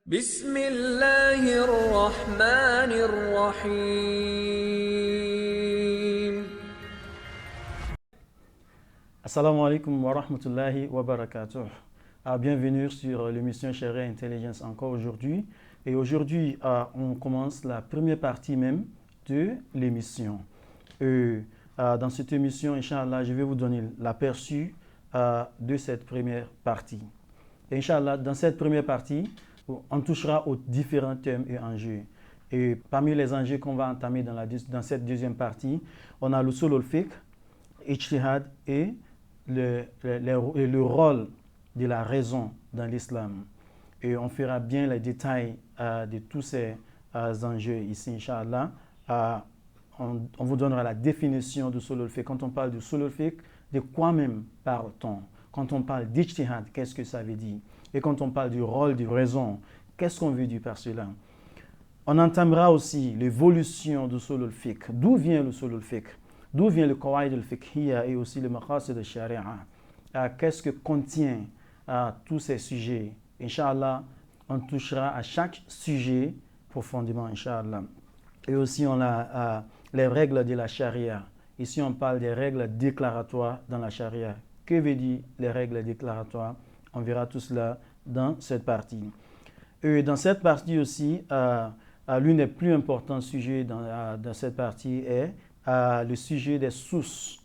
بسم الله الرحمن الرحيم. Assalamu alaikum wa rahmatullahi wa barakatuh. Bienvenue sur l'émission Sharia Intelligence encore aujourd'hui. Et aujourd'hui, on commence la première partie même de l'émission. Dans cette émission, Inch'Allah, je vais vous donner l'aperçu de cette première partie. Et Inch'Allah, dans cette première partie, on touchera aux différents thèmes et enjeux. Et parmi les enjeux qu'on va entamer dans cette deuxième partie, on a l'usul al-fiqh, ijtihad et le rôle de la raison dans l'islam. Et on fera bien les détails de tous ces enjeux ici, Inch'Allah. On vous donnera la définition de usul al-fiqh. Quand on parle de usul al-fiqh, de quoi même parle-t-on? Quand on parle d'ijtihad, qu'est-ce que ça veut dire? Et quand on parle du rôle de raison, qu'est-ce qu'on veut dire par cela? On entamera aussi l'évolution de usul al-fiqh. D'où vient l'usul al-fiqh? D'où vient le qawaid al-fiqhiyya et aussi le maqasid al-sharia? Qu'est-ce que contient tous ces sujets? Inch'Allah, on touchera à chaque sujet profondément, Inch'Allah. Et aussi, on a les règles de la charia. Ici, on parle des règles déclaratoires dans la charia. Que veut dire les règles déclaratoires? On verra tout cela dans cette partie. Et dans cette partie aussi, l'un des plus importants sujets dans cette partie est le sujet des sources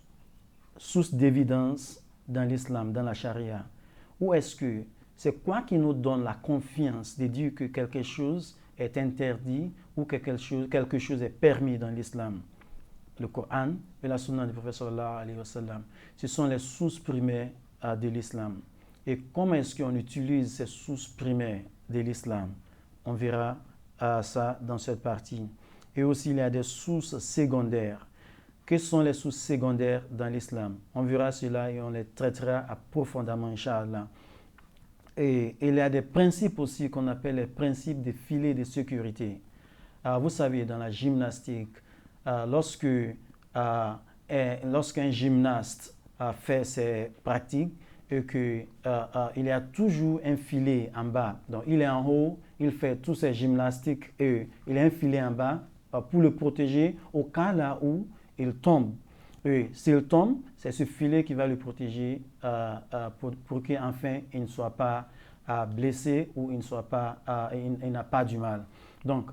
d'évidence dans l'islam, dans la charia. Où est-ce que c'est quoi qui nous donne la confiance de dire que quelque chose est interdit ou que quelque chose est permis dans l'islam? Le Coran et la Sunna du prophète sallallahu alayhi wa sallam. Ce sont les sources primaires de l'islam. Et comment est-ce qu'on utilise ces sources primaires de l'islam? On verra ça dans cette partie. Et aussi, il y a des sources secondaires. Quelles sont les sources secondaires dans l'islam? On verra cela et on les traitera profondément, Inch'Allah. Et il y a des principes aussi qu'on appelle les principes des filets de sécurité. Vous savez, dans la gymnastique, lorsqu'un gymnaste fait ses pratiques et qu'il y a toujours un filet en bas, donc il est en haut, il fait tous ses gymnastiques et il y a un filet en bas pour le protéger au cas là où il tombe. Et s'il tombe, c'est ce filet qui va le protéger pour qu'enfin il ne soit pas blessé ou il n'a pas du mal. Donc,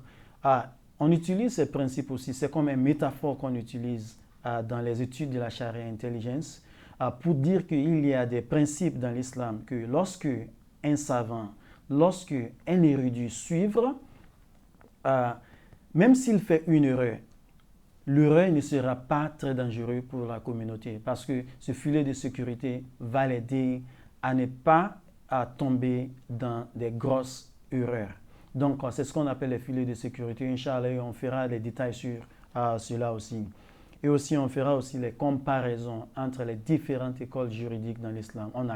on utilise ces principes aussi, c'est comme une métaphore qu'on utilise dans les études de la charia intelligence pour dire qu'il y a des principes dans l'islam que lorsque un savant, lorsque un érudit suivre, même s'il fait une erreur, l'erreur ne sera pas très dangereux pour la communauté parce que ce filet de sécurité va l'aider à ne pas tomber dans des grosses erreurs. Donc, c'est ce qu'on appelle les filets de sécurité. Inch'Allah, on fera les détails sur cela aussi. Et aussi, on fera aussi les comparaisons entre les différentes écoles juridiques dans l'islam. On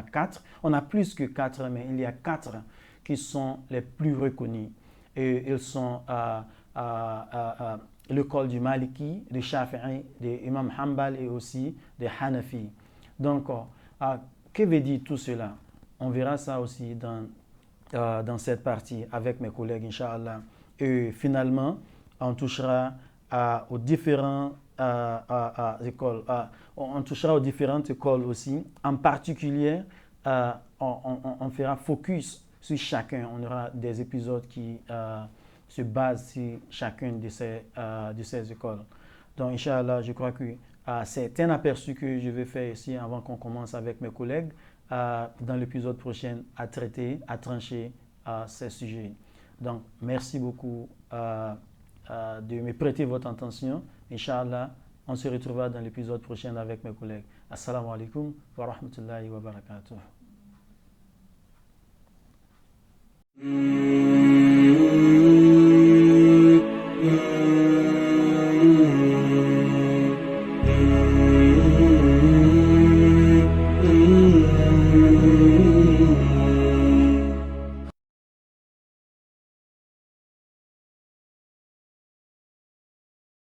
a plus que 4, mais il y a 4 qui sont les plus reconnues. Et ils sont l'école du Maliki, du Shafi'i, de Imam Hanbal et aussi de Hanafi. Donc, que veut dire tout cela? On verra ça aussi dans cette partie avec mes collègues, Inch'Allah. Et finalement, on touchera aux différentes écoles. On touchera aux différentes écoles aussi. En particulier, on fera focus sur chacun. On aura des épisodes qui se basent sur chacune de ces écoles. Donc, Inch'Allah, je crois que c'est un aperçu que je vais faire ici avant qu'on commence avec mes collègues dans l'épisode prochain à traiter, à trancher ces sujets. Donc, merci beaucoup de me prêter votre attention. Inch'Allah, on se retrouvera dans l'épisode prochain avec mes collègues. Assalamu alaikum wa rahmatullahi wa barakatuh.